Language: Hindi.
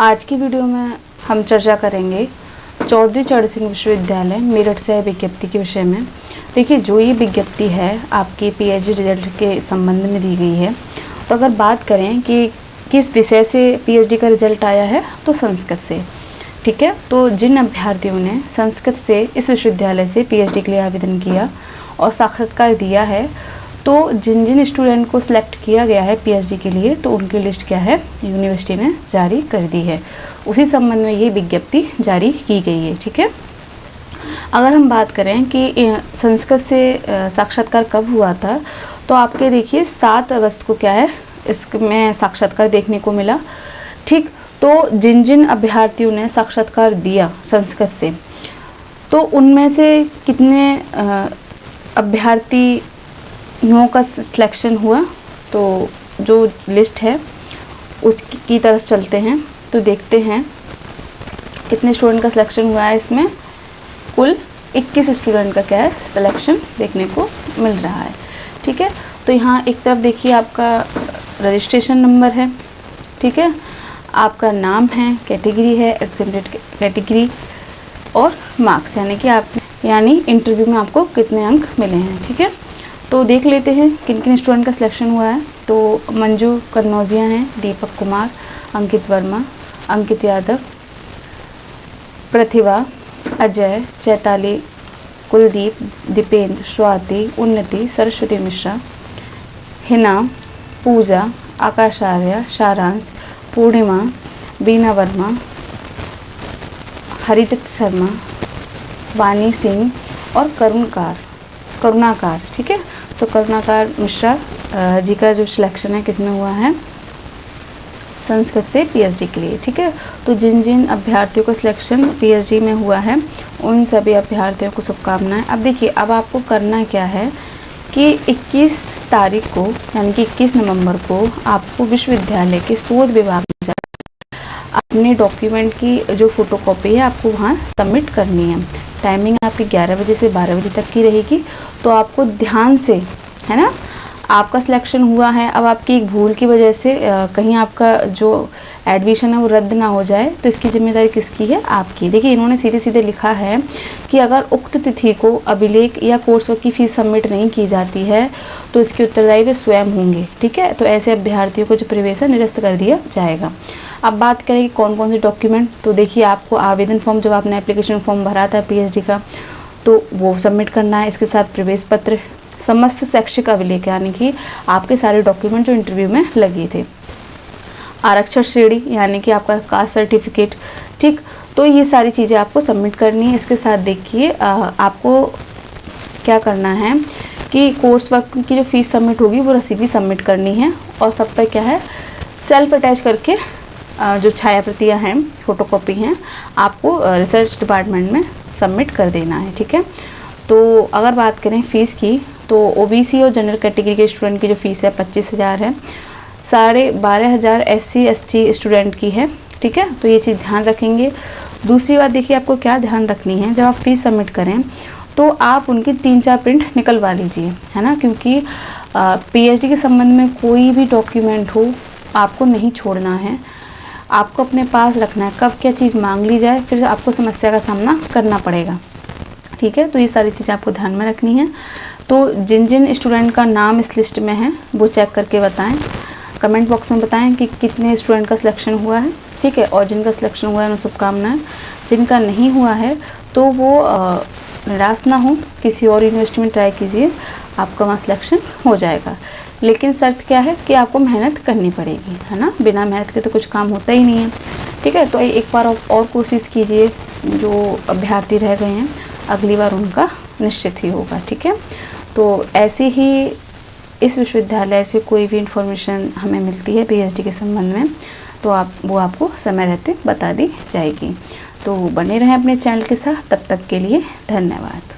आज की वीडियो में हम चर्चा करेंगे चौधरी चरण सिंह विश्वविद्यालय मेरठ से विज्ञप्ति के विषय में। देखिए, जो ये विज्ञप्ति है आपके पीएचडी रिजल्ट के संबंध में दी गई है। तो अगर बात करें कि किस विषय से पीएचडी का रिजल्ट आया है, तो संस्कृत से। ठीक है, तो जिन अभ्यर्थियों ने संस्कृत से इस विश्वविद्यालय से पीएचडी के लिए आवेदन किया और साक्षात्कार दिया है, तो जिन जिन स्टूडेंट को सिलेक्ट किया गया है पीएचडी के लिए, तो उनकी लिस्ट क्या है, यूनिवर्सिटी ने जारी कर दी है। उसी संबंध में ये विज्ञप्ति जारी की गई है। ठीक है, अगर हम बात करें कि संस्कृत से साक्षात्कार कब हुआ था, तो आपके देखिए 7 अगस्त को क्या है, इसमें साक्षात्कार देखने को मिला। ठीक, तो जिन जिन अभ्यर्थियों ने साक्षात्कार दिया संस्कृत से, तो उनमें से कितने अभ्यर्थियों का सिलेक्शन हुआ, तो जो लिस्ट है उसकी तरफ चलते हैं। तो देखते हैं कितने स्टूडेंट का सिलेक्शन हुआ है। इसमें कुल 21 स्टूडेंट का क्या है, सिलेक्शन देखने को मिल रहा है। ठीक है, तो यहाँ एक तरफ देखिए आपका रजिस्ट्रेशन नंबर है। ठीक है, आपका नाम है, कैटेगरी है, एग्जाम्प्टेड कैटेगरी और मार्क्स, यानी इंटरव्यू में आपको कितने अंक मिले हैं। ठीक है, तो देख लेते हैं किन किन स्टूडेंट का सिलेक्शन हुआ है। तो मंजू कन्नौजिया हैं, दीपक कुमार, अंकित वर्मा, अंकित यादव, प्रतिभा, अजय, चैताली, कुलदीप, दीपेंद्र, स्वाति, उन्नति, सरस्वती मिश्रा, हिना, पूजा, आकाश आर्य, सारांश, पूर्णिमा, बीना वर्मा, हरिदत्त शर्मा, वानी सिंह और करुणाकार। ठीक है, तो करुणाकार मिश्रा जी का जो सिलेक्शन है किसमें हुआ है, संस्कृत से पीएचडी के लिए। ठीक है, तो जिन जिन अभ्यर्थियों का सिलेक्शन पीएचडी में हुआ है, उन सभी अभ्यर्थियों को शुभकामनाएं। अब देखिए, अब आपको करना क्या है कि 21 तारीख को, यानी कि 21 नवंबर को आपको विश्वविद्यालय के शोध विभाग में जाकर अपने डॉक्यूमेंट की जो फोटोकॉपी है आपको वहाँ सबमिट करनी है। टाइमिंग आपकी 11 बजे से 12 बजे तक की रहेगी। तो आपको ध्यान से, है ना, आपका सिलेक्शन हुआ है, अब आपकी एक भूल की वजह से कहीं आपका जो एडमिशन है वो रद्द ना हो जाए, तो इसकी जिम्मेदारी किसकी है, आपकी। देखिए, इन्होंने सीधे सीधे लिखा है कि अगर उक्त तिथि को अभिलेख या कोर्स वर्क की फीस सबमिट नहीं की जाती है, तो इसके उत्तरदायी वे स्वयं होंगे। ठीक है, तो ऐसे अभ्यर्थियों को जो प्रवेश है निरस्त कर दिया जाएगा। अब बात करें कि कौन कौन से डॉक्यूमेंट, तो देखिए आपको आवेदन फॉर्म, जब आपने एप्लीकेशन फॉर्म भरा था पीएचडी का, तो वो सबमिट करना है। इसके साथ प्रवेश पत्र, समस्त शैक्षिक अभिलेख, यानी कि आपके सारे डॉक्यूमेंट जो इंटरव्यू में लगे थे, आरक्षण श्रेणी, यानी कि आपका कास्ट सर्टिफिकेट। ठीक, तो ये सारी चीज़ें आपको सबमिट करनी है। इसके साथ देखिए आपको क्या करना है कि कोर्स वर्क की जो फीस सबमिट होगी वो रसीद भी सबमिट करनी है। और सब पे क्या है, सेल्फ अटैच करके जो छाया प्रतियाँ हैं, फोटोकॉपी हैं, आपको रिसर्च डिपार्टमेंट में सबमिट कर देना है। ठीक है, तो अगर बात करें फ़ीस की, तो ओबीसी और जनरल कैटेगरी के स्टूडेंट की जो फ़ीस है 25,000 है, 12,500 SC ST स्टूडेंट की है। ठीक है, तो ये चीज़ ध्यान रखेंगे। दूसरी बात देखिए, आपको क्या ध्यान रखनी है, जब आप फीस सबमिट करें तो आप उनकी 3-4 प्रिंट निकलवा लीजिए, है ना, क्योंकि पीएचडी के संबंध में कोई भी डॉक्यूमेंट हो आपको नहीं छोड़ना है, आपको अपने पास रखना है। कब क्या चीज़ मांग ली जाए, फिर आपको समस्या का सामना करना पड़ेगा। ठीक है, तो ये सारी चीज़ें आपको ध्यान में रखनी है। तो जिन जिन स्टूडेंट का नाम इस लिस्ट में है वो चेक करके बताएं, कमेंट बॉक्स में बताएं कि कितने स्टूडेंट का सिलेक्शन हुआ है। ठीक है, और जिनका सिलेक्शन हुआ है उन्हें शुभकामनाएं। जिनका नहीं हुआ है तो वो निराश ना हो, किसी और यूनिवर्सिटी में ट्राई कीजिए, आपका वहाँ सिलेक्शन हो जाएगा। लेकिन शर्त क्या है कि आपको मेहनत करनी पड़ेगी, है ना, बिना मेहनत के तो कुछ काम होता ही नहीं है। ठीक है, तो एक बार और कोशिश कीजिए। जो अभ्यर्थी रह गए हैं, अगली बार उनका निश्चित ही होगा। ठीक है, तो ऐसे ही इस विश्वविद्यालय से कोई भी इन्फॉर्मेशन हमें मिलती है पीएचडी के संबंध में, तो वो आपको समय रहते बता दी जाएगी। तो बने रहें अपने चैनल के साथ, तब तक के लिए धन्यवाद।